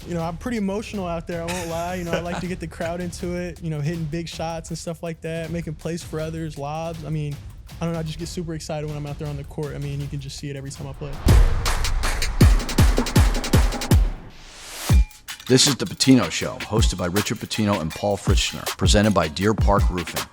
I'm pretty emotional out there. I won't lie. I like to get the crowd into it, hitting big shots and stuff like that, making plays for others, lobs. I don't know. I just get super excited when I'm out there on the court. You can just see it every time I play. This is the Pitino Show, hosted by Richard Pitino and Paul Fritschner, presented by Deer Park Roofing.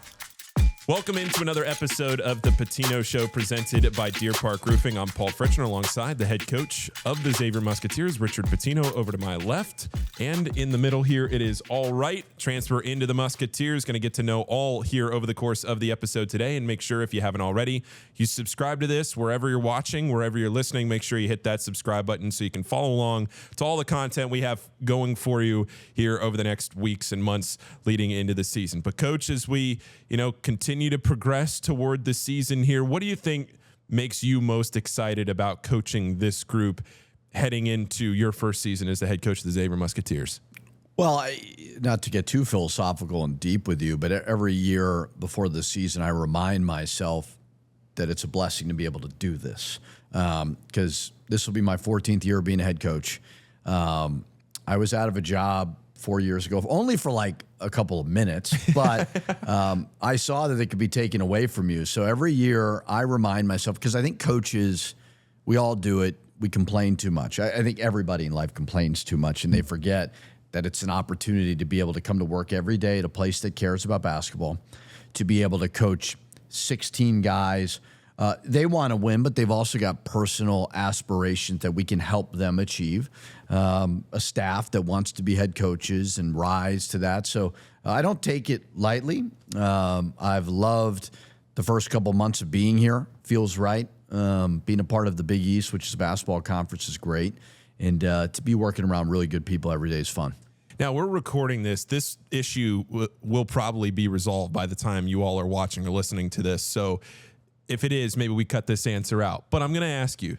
Welcome into another episode of the Pitino Show presented by Deer Park Roofing. I'm Paul Fritschner alongside the head coach of the Xavier Musketeers, Richard Pitino, over to my left. And in the middle here, it is All Wright, transfer into the Musketeers. Going to get to know all here over the course of the episode today. And make sure, if you haven't already, you subscribe to this wherever you're watching, wherever you're listening. Make sure you hit that subscribe button so you can follow along to all the content we have going for you here over the next weeks and months leading into the season. But coach, as we, continue to progress toward the season here, what do you think makes you most excited about coaching this group heading into your first season as the head coach of the Xavier Musketeers? Well, not to get too philosophical and deep with you, but every year before the season, I remind myself that it's a blessing to be able to do this, because this will be my 14th year being a head coach. I was out of a job 4 years ago, only for like a couple of minutes, but I saw that it could be taken away from you. So every year I remind myself, because I think coaches, we all do it, we complain too much. I think everybody in life complains too much, and they forget that it's an opportunity to be able to come to work every day at a place that cares about basketball, to be able to coach 16 guys. They want to win, but they've also got personal aspirations that we can help them achieve. A staff that wants to be head coaches and rise to that. So I don't take it lightly. I've loved the first couple months of being here. Feels right. Being a part of the Big East, which is a basketball conference, is great. And to be working around really good people every day is fun. Now, we're recording this. This issue will probably be resolved by the time you all are watching or listening to this. So if it is, maybe we cut this answer out. But I'm going to ask you,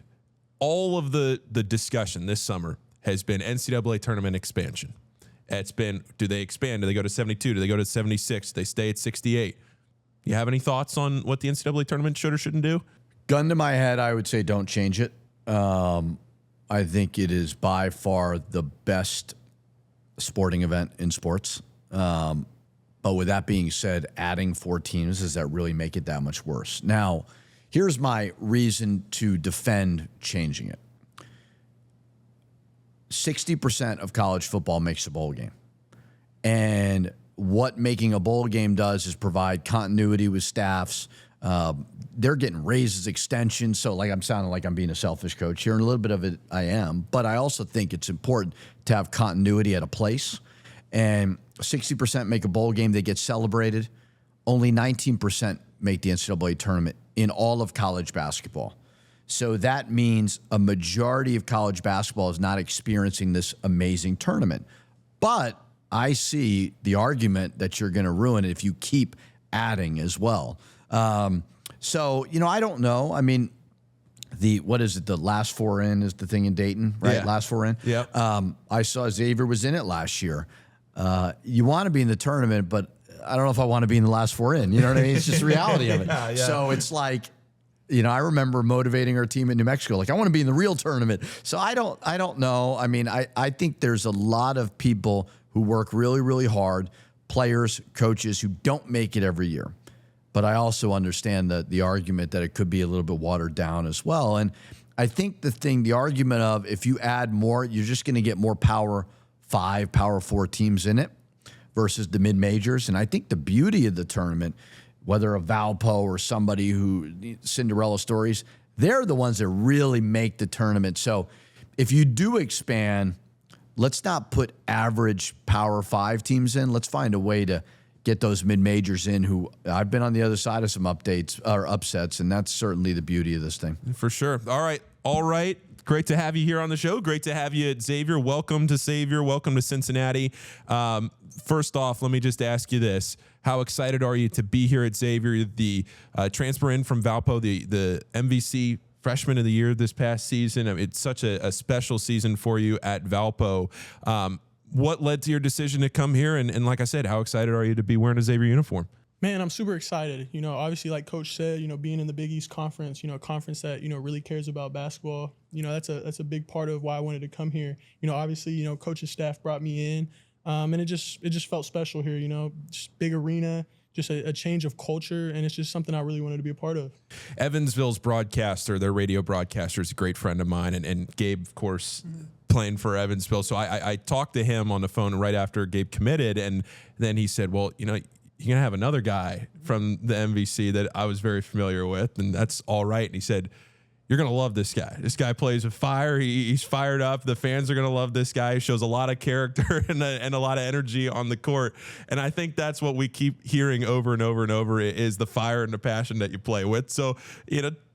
all of the discussion this summer has been NCAA tournament expansion. It's been, do they expand? Do they go to 72? Do they go to 76? Do they stay at 68? You have any thoughts on what the NCAA tournament should or shouldn't do? Gun to my head, I would say don't change it. I think it is by far the best sporting event in sports. But with that being said, adding 4 teams, does that really make it that much worse? Now, here's my reason to defend changing it. 60% of college football makes a bowl game. And what making a bowl game does is provide continuity with staffs. They're getting raises, extensions. So I'm sounding like I'm being a selfish coach here, and a little bit of it I am. But I also think it's important to have continuity at a place. And 60% make a bowl game, they get celebrated. Only 19% make the NCAA tournament in all of college basketball. So that means a majority of college basketball is not experiencing this amazing tournament. But I see the argument that you're going to ruin it if you keep adding as well. So, I don't know. What is it? The last 4 in is the thing in Dayton, right? Yeah. Last 4 in. Yeah. I saw Xavier was in it last year. You want to be in the tournament, but I don't know if I want to be in the last 4 in. You know what I mean? It's just the reality of it. Yeah. So it's like, I remember motivating our team in New Mexico. I want to be in the real tournament. So I don't know. I think there's a lot of people who work really, really hard, players, coaches who don't make it every year. But I also understand the argument that it could be a little bit watered down as well. And I think the argument of if you add more, you're just going to get more Power 5, Power 4 teams in it versus the mid-majors. And I think the beauty of the tournament, whether a Valpo or somebody who Cinderella stories, they're the ones that really make the tournament. So if you do expand, let's not put average Power 5 teams in. Let's find a way to get those mid-majors in who I've been on the other side of some upsets, and that's certainly the beauty of this thing. For sure. All right. Great to have you here on the show. Great to have you at Xavier. Welcome to Xavier. Welcome to Cincinnati. First off, let me just ask you this. How excited are you to be here at Xavier? The transfer in from Valpo, the MVC Freshman of the Year this past season. It's such a special season for you at Valpo. What led to your decision to come here? And like I said, how excited are you to be wearing a Xavier uniform? Man, I'm super excited. Obviously, like Coach said, being in the Big East Conference, a conference that, really cares about basketball, that's a big part of why I wanted to come here. Obviously, coach's staff brought me in, and it just felt special here, just big arena, just a change of culture, and it's just something I really wanted to be a part of. Evansville's broadcaster, their radio broadcaster, is a great friend of mine, and Gabe, of course, playing for Evansville. So I talked to him on the phone right after Gabe committed, and then he said, well, you're going to have another guy from the MVC that I was very familiar with, and that's All Wright. And he said, you're going to love this guy. This guy plays with fire. He's fired up. The fans are going to love this guy. He shows a lot of character and a lot of energy on the court. And I think that's what we keep hearing over and over and over is the fire and the passion that you play with. So,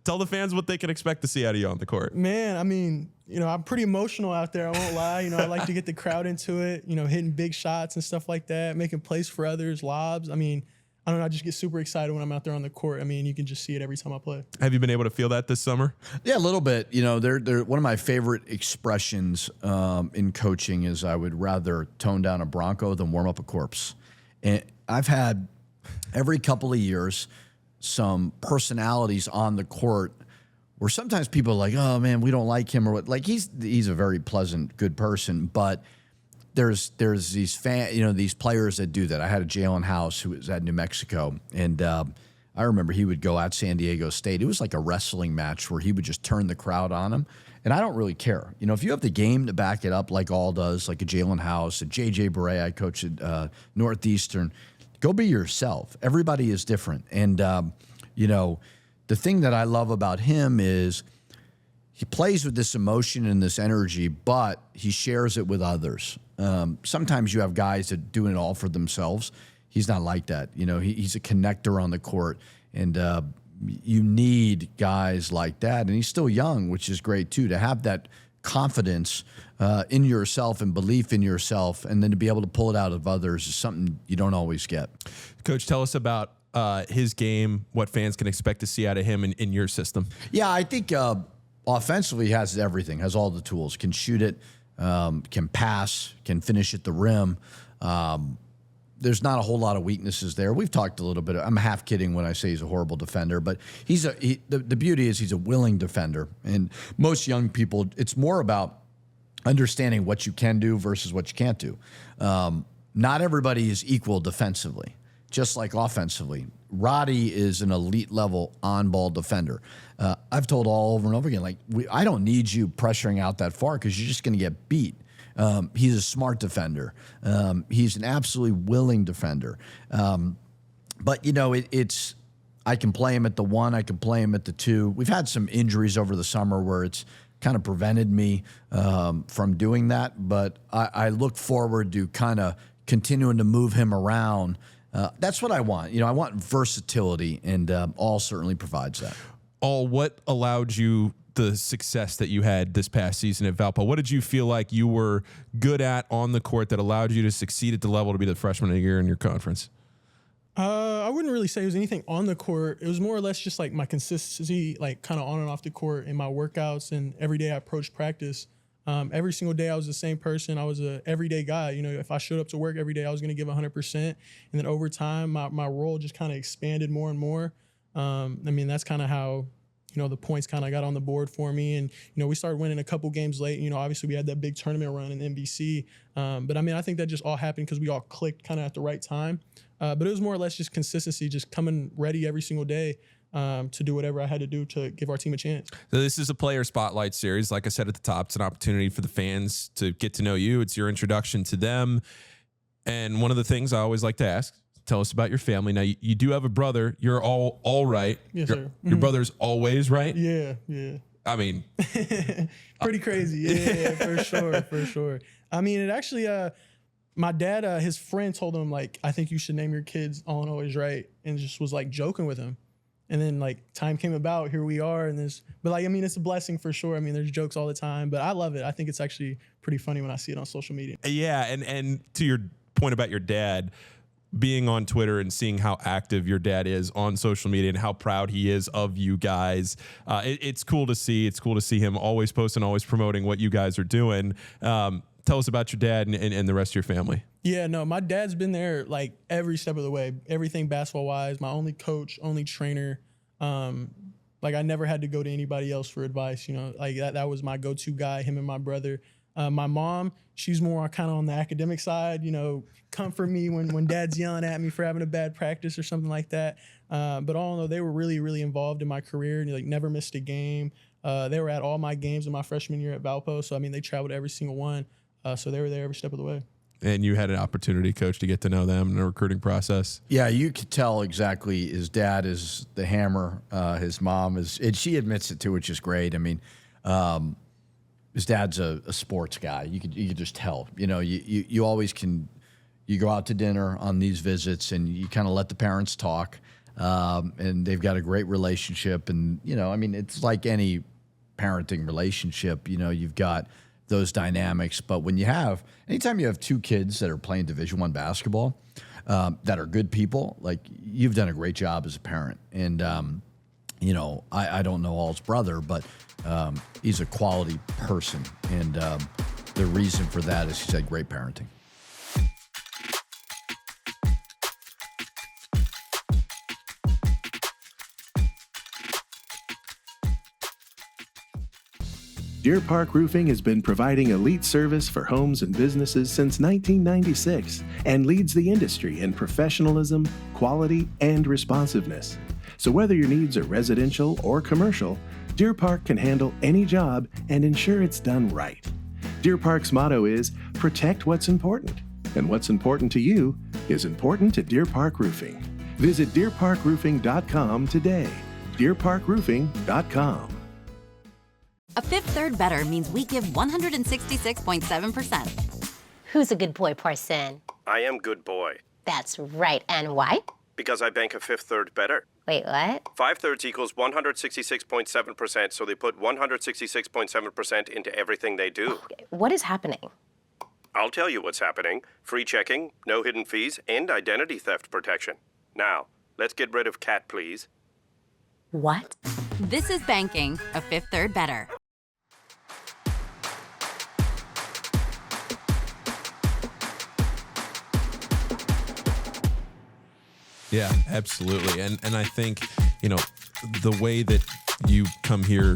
tell the fans what they can expect to see out of you on the court. Man, I mean, I'm pretty emotional out there. I won't lie. I like to get the crowd into it, hitting big shots and stuff like that, making plays for others, lobs. I mean, I don't know. I just get super excited when I'm out there on the court. I mean, you can just see it every time I play. Have you been able to feel that this summer? Yeah, a little bit. They're one of my favorite expressions in coaching is I would rather tone down a Bronco than warm up a corpse. And I've had every couple of years some personalities on the court where sometimes people are like, oh man, we don't like him or what. Like he's a very pleasant, good person, but there's these these players that do that. I had a Jalen House who was at New Mexico, and I remember he would go at San Diego State. It was like a wrestling match where he would just turn the crowd on him, and I don't really care. If you have the game to back it up like All does, like a Jalen House, a J.J. Beret, I coached at Northeastern, go be yourself. Everybody is different, and the thing that I love about him is he plays with this emotion and this energy, but he shares it with others. Sometimes you have guys that do it all for themselves. He's not like that. He's a connector on the court, and you need guys like that. And he's still young, which is great too, to have that confidence in yourself and belief in yourself, and then to be able to pull it out of others is something you don't always get. Coach, tell us about his game, what fans can expect to see out of him in your system. Yeah, I think offensively he has everything, has all the tools, can shoot it, can pass, can finish at the rim. There's not a whole lot of weaknesses there. We've talked a little bit. I'm half kidding when I say he's a horrible defender, but the beauty is he's a willing defender. And most young people, it's more about understanding what you can do versus what you can't do. Not everybody is equal defensively, just like offensively. Roddy is an elite level on-ball defender. I've told all over and over again, I don't need you pressuring out that far because you're just going to get beat. He's a smart defender. He's an absolutely willing defender. But, it's I can play him at the 1. I can play him at the 2. We've had some injuries over the summer where it's kind of prevented me from doing that. But I look forward to kind of continuing to move him around. That's what I want. I want versatility, and All certainly provides that. All, what allowed you the success that you had this past season at Valpo? What did you feel like you were good at on the court that allowed you to succeed at the level to be the freshman of the year in your conference? I wouldn't really say it was anything on the court. It was more or less just like my consistency, like kind of on and off the court in my workouts and every day I approached practice. Every single day I was the same person. I was a everyday guy. If I showed up to work every day, I was going to give 100%. And then over time, my role just kind of expanded more and more. That's kind of how, the points kind of got on the board for me. And, we started winning a couple games late. Obviously we had that big tournament run in the MVC. But I think that just all happened because we all clicked kind of at the right time. But it was more or less just consistency, just coming ready every single day to do whatever I had to do to give our team a chance. So this is a player spotlight series. Like I said at the top, it's an opportunity for the fans to get to know you. It's your introduction to them. And one of the things I always like to ask, tell us about your family. Now, you do have a brother. You're all right. Yes, sir. Your brother's always right? Yeah. I mean. Pretty crazy. Yeah, for sure. It actually, my dad, his friend told him, I think you should name your kids All Always Wright, and just was, joking with him. And then, time came about. Here we are. And it's a blessing for sure. There's jokes all the time. But I love it. I think it's actually pretty funny when I see it on social media. Yeah, and to your point about your dad, being on Twitter and seeing how active your dad is on social media and how proud he is of you guys. It's cool to see. It's cool to see him always posting, always promoting what you guys are doing. tell us about your dad and the rest of your family. Yeah, no, my dad's been there like every step of the way, everything basketball wise. My only coach, only trainer. Like I never had to go to anybody else for advice. Like that was my go-to guy. Him and my brother. My mom, she's more kind of on the academic side. Comfort me when dad's yelling at me for having a bad practice or something like that. But all in all, they were really, really involved in my career and like never missed a game. They were at all my games in my freshman year at Valpo. So, I mean, they traveled to every single one. So they were there every step of the way. And you had an opportunity, Coach, to get to know them in the recruiting process. Yeah, you could tell exactly. His dad is the hammer. His mom is, and she admits it too, which is great. I mean, his dad's a sports guy. You could just tell. You always can. You go out to dinner on these visits, and you kind of let the parents talk, and they've got a great relationship. And I mean, it's like any parenting relationship. You've got those dynamics, but anytime you have two kids that are playing Division I basketball, that are good people, like you've done a great job as a parent. And I don't know All's brother, but he's a quality person, and the reason for that is he's had great parenting. Deer Park Roofing has been providing elite service for homes and businesses since 1996 and leads the industry in professionalism, quality, and responsiveness. So whether your needs are residential or commercial, Deer Park can handle any job and ensure it's done right. Deer Park's motto is, protect what's important. And what's important to you is important to Deer Park Roofing. Visit deerparkroofing.com today. deerparkroofing.com. A Fifth Third Better means we give 166.7%. Who's a good boy, Parson? I am good boy. That's right. And why? Because I bank a Fifth Third Better. Wait, what? 5/3 equals 166.7%, so they put 166.7% into everything they do. Okay, what is happening? I'll tell you what's happening. Free checking, no hidden fees, and identity theft protection. Now, let's get rid of Cat, please. What? This is banking a Fifth Third Better. Yeah, absolutely. And I think, the way that you come here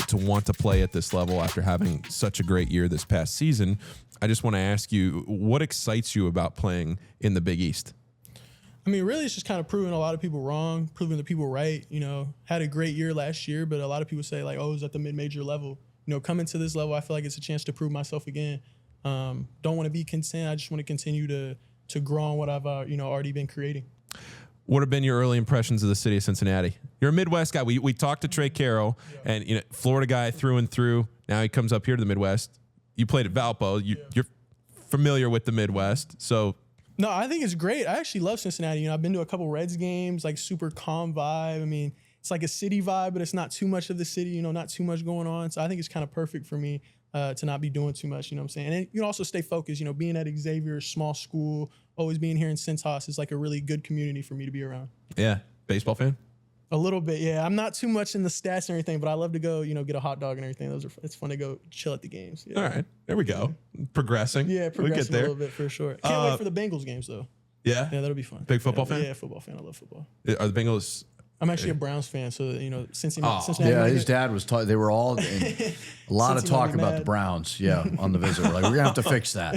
to want to play at this level after having such a great year this past season, I just want to ask you, what excites you about playing in the Big East? I mean, really, it's just kind of proving a lot of people wrong, proving the people right. Had a great year last year, but a lot of people say, like, oh, it was at the mid-major level. Coming to this level, I feel like it's a chance to prove myself again. Don't want to be content. I just want to continue to grow on what I've, already been creating. What have been your early impressions of the city of Cincinnati? You're a Midwest guy. We talked to Trey Carroll, and Florida guy through and through. Now he comes up here to the Midwest. You played at Valpo. You're familiar with the Midwest, so. No, I think it's great. I actually love Cincinnati. I've been to a couple Reds games, like super calm vibe. I mean, it's like a city vibe, but it's not too much of the city, not too much going on. So I think it's kind of perfect for me to not be doing too much, you know what I'm saying? And you can also stay focused, being at Xavier, small school, always being here in Cintas is like a really good community for me to be around. Yeah. Baseball fan? A little bit, yeah. I'm not too much in the stats and everything, but I love to go, get a hot dog and everything. It's fun to go chill at the games. Yeah. All right. There we go. Progressing. Yeah, we'll get progressing there. a little bit for sure. Can't wait for the Bengals games, though. Yeah? Yeah, that'll be fun. Big football fan? Yeah, football fan. I love football. Are the Bengals... I'm actually a Browns fan, so Cincinnati. Yeah, his dad was. They were all a lot of talk about the Browns. Yeah, on the visit, we're like, we're gonna have to fix that.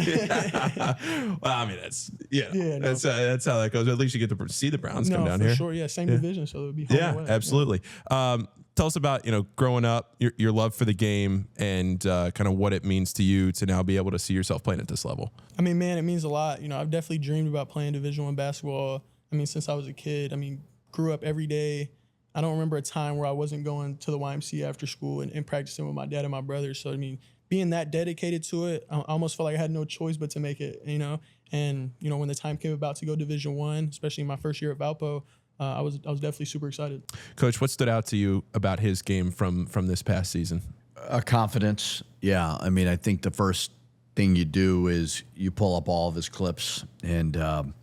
Well, I mean, that's that's how that goes. At least you get to see the Browns come down for here. Sure, yeah, same division, so it would be home and away. Absolutely. Tell us about growing up, your love for the game, and kind of what it means to you to now be able to see yourself playing at this level. I mean, man, it means a lot. I've definitely dreamed about playing Division I basketball. I mean, since I was a kid. I mean, grew up every day. I don't remember a time where I wasn't going to the YMCA after school and practicing with my dad and my brother. So, I mean, being that dedicated to it, I almost felt like I had no choice but to make it, And, when the time came about to go Division I, especially my first year at Valpo, I was definitely super excited. Coach, what stood out to you about his game from this past season? Confidence. Yeah. I mean, I think the first thing you do is you pull up all of his clips, and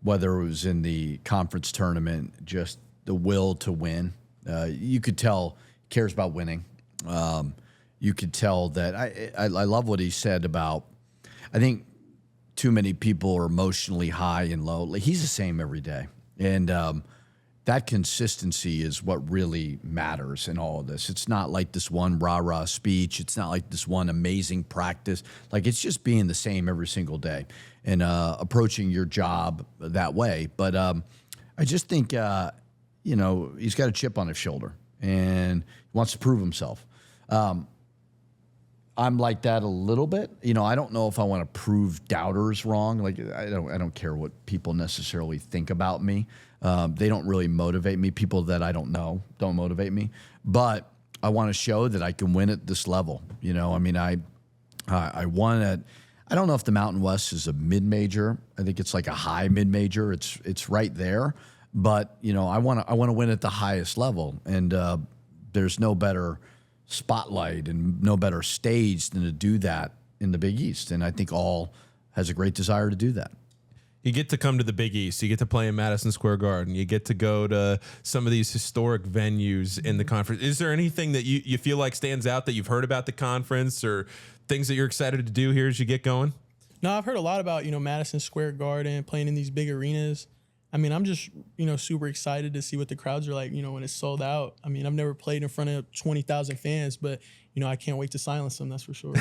whether it was in the conference tournament, just the will to win. You could tell he cares about winning. You could tell that I love what he said about I think too many people are emotionally high and low. Like, he's the same every day. And that consistency is what really matters in all of this. It's not like this one rah-rah speech. It's not like this one amazing practice. Like, it's just being the same every single day and approaching your job that way. But I just think, you know, he's got a chip on his shoulder and he wants to prove himself. I'm like that a little bit. You know, I don't know if I want to prove doubters wrong. Like, I don't care what people necessarily think about me. They don't really motivate me. People that I don't know don't motivate me. But I want to show that I can win at this level. You know, I mean, I won at, I don't know if the Mountain West is a mid-major. I think it's like a high mid-major. It's right there. But, you know, I want to win at the highest level. And there's no better spotlight and no better stage than to do that in the Big East. And I think All has a great desire to do that. You get to come to the Big East. You get to play in Madison Square Garden. You get to go to some of these historic venues in the conference. Is there anything that you feel like stands out that you've heard about the conference or things that you're excited to do here as you get going? No, I've heard a lot about, you know, Madison Square Garden, playing in these big arenas. I mean, I'm just, you know, super excited to see what the crowds are like, you know, when it's sold out. I mean, I've never played in front of 20,000 fans, but, you know, I can't wait to silence them, that's for sure.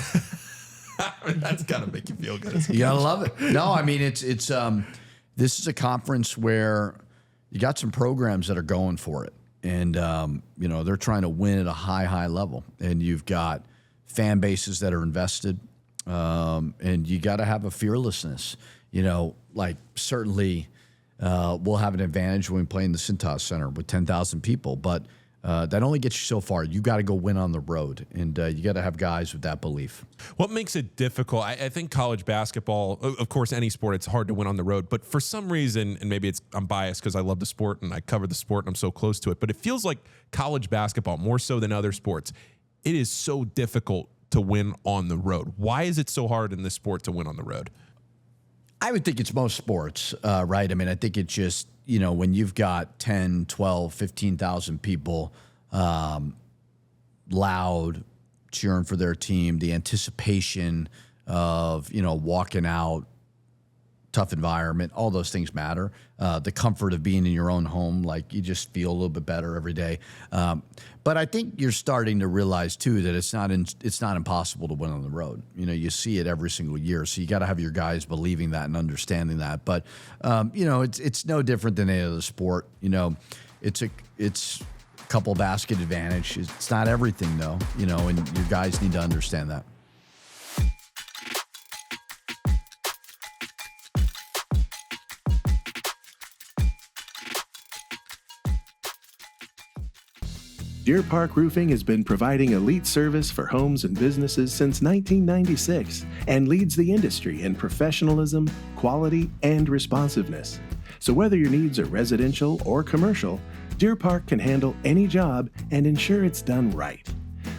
That's got to make you feel good. You gotta love it. No, I mean, it's this is a conference where you got some programs that are going for it. And, you know, they're trying to win at a high level. And you've got fan bases that are invested. And you got to have a fearlessness, you know, like certainly we'll have an advantage when we play in the Cintas Center with 10,000 people, but that only gets you so far. You got to go win on the road, and you got to have guys with that belief. What makes it difficult? I think college basketball, of course, any sport, it's hard to win on the road. But for some reason, and maybe I'm biased because I love the sport and I cover the sport and I'm so close to it, but it feels like college basketball, more so than other sports, it is so difficult to win on the road. Why is it so hard in this sport to win on the road? I would think it's most sports, right? I mean, I think it's just, you know, when you've got 10, 12, 15,000 people loud, cheering for their team, the anticipation of, you know, walking out, tough environment, all those things matter. The comfort of being in your own home, like you just feel a little bit better every day. But I think you're starting to realize too that it's not impossible to win on the road. You know, you see it every single year, so you got to have your guys believing that and understanding that. But you know, it's no different than any other sport. You know, it's a couple basket advantage. It's not everything though. You know, and your guys need to understand that. Deer Park Roofing has been providing elite service for homes and businesses since 1996 and leads the industry in professionalism, quality, and responsiveness. So whether your needs are residential or commercial, Deer Park can handle any job and ensure it's done right.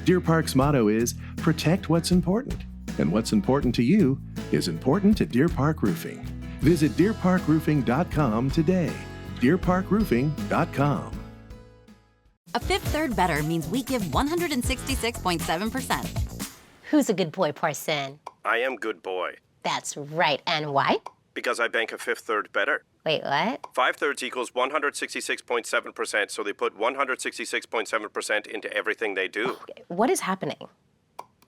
Deer Park's motto is, protect what's important. And what's important to you is important to Deer Park Roofing. Visit deerparkroofing.com today. deerparkroofing.com. A Fifth Third Better means we give 166.7%. Who's a good boy, Parson? I am good boy. That's right. And why? Because I bank a fifth third better. Wait, what? 5/3 equals 166.7%, so they put 166.7% into everything they do. Okay, what is happening?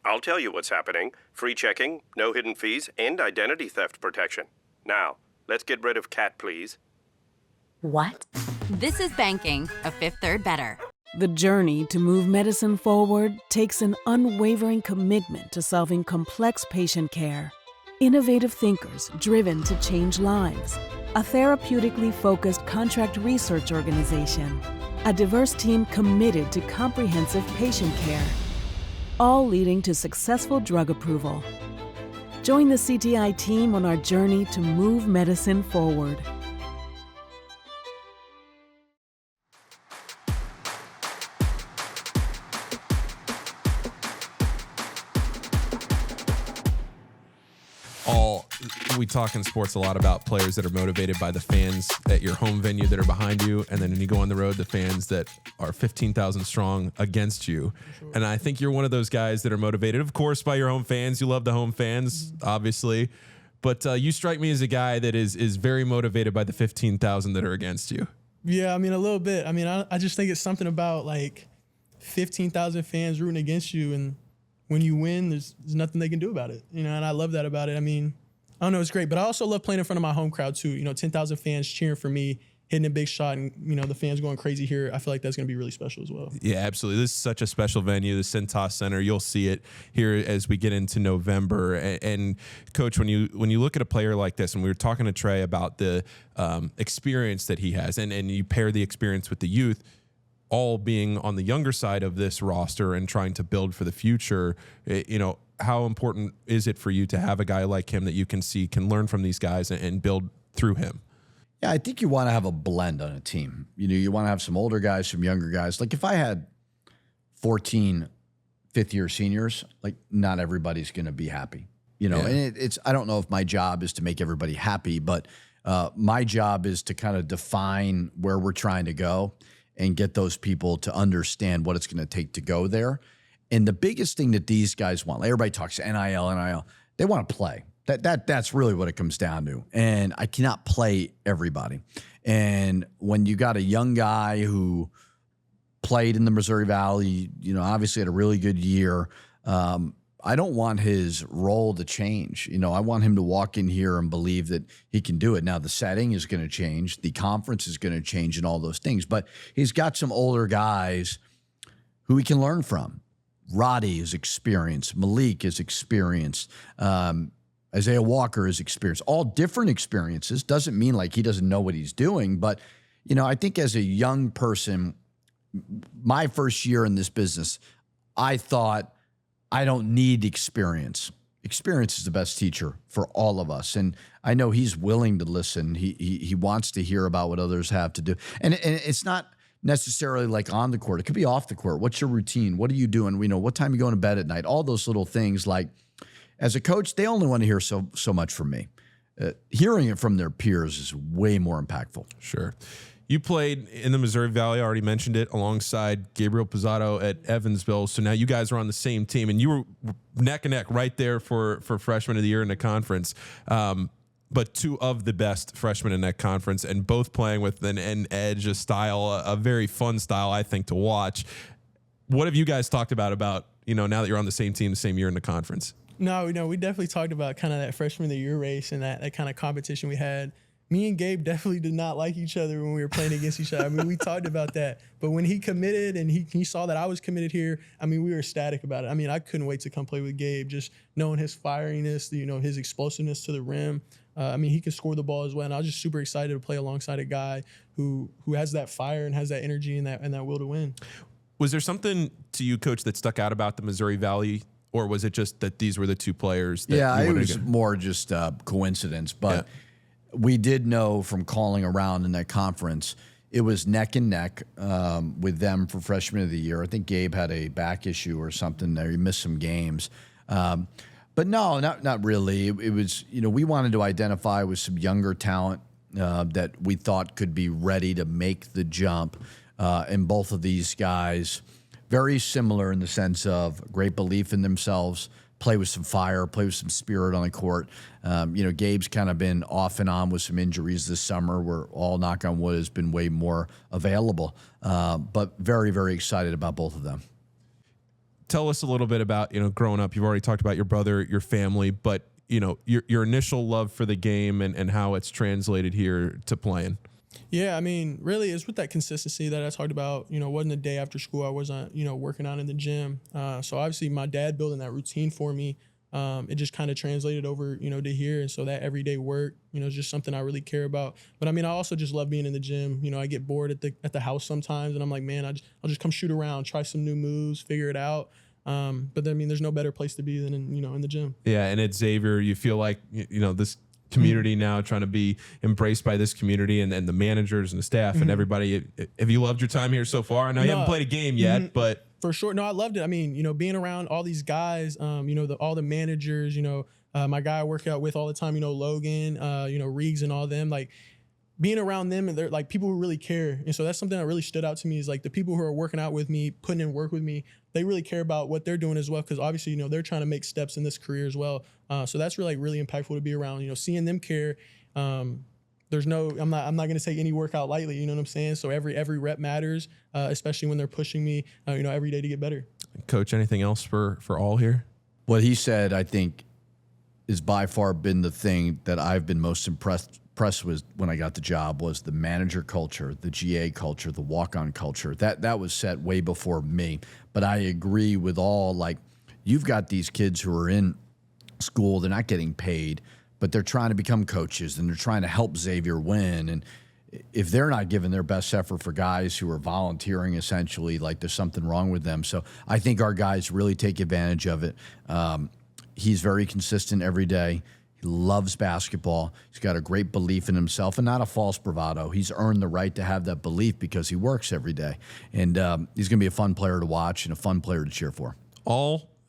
I'll tell you what's happening. Free checking, no hidden fees, and identity theft protection. Now, let's get rid of cat, please. What? This is banking a Fifth Third Better. The journey to move medicine forward takes an unwavering commitment to solving complex patient care. Innovative thinkers driven to change lives. A therapeutically focused contract research organization. A diverse team committed to comprehensive patient care. All leading to successful drug approval. Join the CTI team on our journey to move medicine forward. we talk in sports a lot about players that are motivated by the fans at your home venue that are behind you, and then when you go on the road, the fans that are 15,000 strong against you. Sure. And I think you're one of those guys that are motivated, of course, by your home fans. You love the home fans, obviously, but you strike me as a guy that is very motivated by the 15,000 that are against you. Yeah, I mean, a little bit. I mean, I just think it's something about like 15,000 fans rooting against you, and when you win, there's nothing they can do about it, you know, and I love that about it. I mean, I don't know, it's great, but I also love playing in front of my home crowd too. You know, 10,000 fans cheering for me, hitting a big shot, and, you know, the fans going crazy here. I feel like that's going to be really special as well. Yeah, absolutely. This is such a special venue, the Cintas Center. You'll see it here as we get into November. And Coach, when you look at a player like this, and we were talking to Trey about the experience that he has, and you pair the experience with the youth, all being on the younger side of this roster and trying to build for the future, you know, how important is it for you to have a guy like him that you can see can learn from these guys and build through him? Yeah, I think you want to have a blend on a team. You know, you want to have some older guys, some younger guys. Like if I had 14 fifth-year seniors, like not everybody's going to be happy. You know, and it's I don't know if my job is to make everybody happy, but my job is to kind of define where we're trying to go and get those people to understand what it's going to take to go there. And the biggest thing that these guys want, like everybody talks NIL, they want to play. That's really what it comes down to. And I cannot play everybody. And when you got a young guy who played in the Missouri Valley, you know, obviously had a really good year, I don't want his role to change. You know, I want him to walk in here and believe that he can do it. Now, the setting is going to change. The conference is going to change and all those things. But he's got some older guys who he can learn from. Roddy is experienced. Malik is experienced. Isaiah Walker is experienced. All different experiences. Doesn't mean like he doesn't know what he's doing. But, you know, I think as a young person, my first year in this business, I thought, I don't need experience. Experience is the best teacher for all of us. And I know he's willing to listen. He wants to hear about what others have to do. And it's not necessarily like on the court. It could be off the court. What's your routine? What are you doing? You know, what time are you going to bed at night? All those little things. Like as a coach, they only want to hear so much from me. Hearing it from their peers is way more impactful. Sure. You played in the Missouri Valley, I already mentioned it, alongside Gabriel Pizzato at Evansville. So now you guys are on the same team, and you were neck and neck right there for freshman of the year in the conference. But two of the best freshmen in that conference, and both playing with an edge, a style, a very fun style, I think, to watch. What have you guys talked about, you know, now that you're on the same team, the same year in the conference? No, we definitely talked about kind of that freshman of the year race and that kind of competition we had. Me and Gabe definitely did not like each other when we were playing against each other. I mean, we talked about that. But when he committed and he saw that I was committed here, I mean, we were ecstatic about it. I mean, I couldn't wait to come play with Gabe, just knowing his fieriness, you know, his explosiveness to the rim. I mean, he can score the ball as well. And I was just super excited to play alongside a guy who has that fire and has that energy and that will to win. Was there something to you, Coach, that stuck out about the Missouri Valley? Or was it just that these were the two players that you wanted it was more just coincidence. But we did know from calling around in that conference, it was neck and neck with them for freshman of the year. I think Gabe had a back issue or something there. He missed some games. But no, not really. It was, you know, we wanted to identify with some younger talent that we thought could be ready to make the jump. And both of these guys, very similar in the sense of great belief in themselves, play with some fire, play with some spirit on the court. You know, Gabe's kind of been off and on with some injuries this summer. We're all, knock on wood, has been way more available. But very, very excited about both of them. Tell us a little bit about, you know, growing up. You've already talked about your brother, your family, but, you know, your initial love for the game and how it's translated here to playing. Yeah, I mean, really, it's with that consistency that I talked about. You know, it wasn't a day after school I wasn't, you know, working out in the gym. So obviously my dad building that routine for me, it just kind of translated over, you know, to here. And so that everyday work, you know, is just something I really care about. But I mean, I also just love being in the gym. You know, I get bored at the house sometimes, and I'm like, man, I'll just come shoot around, try some new moves, figure it out. But I mean, there's no better place to be than in the gym. Yeah, and at Xavier, you feel like, you know, this community now, trying to be embraced by this community and the managers and the staff and everybody. Have you loved your time here so far? I know you haven't played a game yet, but for sure. No, I loved it. I mean, you know, being around all these guys, you know, all the managers, you know, My guy I work out with all the time, Logan, Reegs and all them, like being around them, and they're like people who really care. And so that's something that really stood out to me, is like the people who are working out with me, putting in work with me, they really care about what they're doing as well. Cause obviously, they're trying to make steps in this career as well. So that's really impactful to be around, seeing them care. I'm not going to take any workout lightly. You know what I'm saying? So every rep matters, especially when they're pushing me, every day to get better. Coach, anything else for all here? What he said, I think, is by far been the thing that I've been most impressed with when I got the job, was the manager culture, the GA culture, the walk-on culture. That was set way before me. But I agree with all, like, you've got these kids who are in school, they're not getting paid, but they're trying to become coaches and they're trying to help Xavier win. And if they're not giving their best effort for guys who are volunteering, essentially, like there's something wrong with them. So I think our guys really take advantage of it. He's very consistent every day. He loves basketball. He's got a great belief in himself and not a false bravado. He's earned the right to have that belief because he works every day. And he's going to be a fun player to watch and a fun player to cheer for.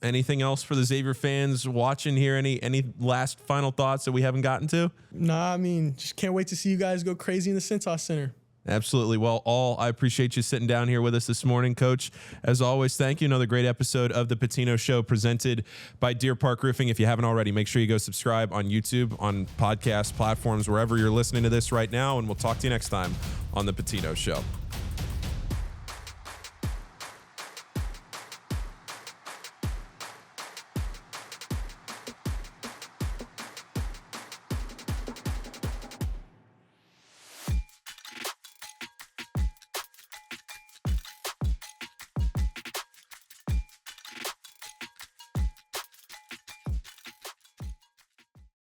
Anything else for the Xavier fans watching here? Any last final thoughts that we haven't gotten to? Nah, I mean, just can't wait to see you guys go crazy in the Cintas Center. Absolutely. Well, I appreciate you sitting down here with us this morning, Coach. As always, thank you. Another great episode of the Pitino Show presented by Deer Park Roofing. If you haven't already, make sure you go subscribe on YouTube, on podcast platforms, wherever you're listening to this right now, and we'll talk to you next time on the Pitino Show.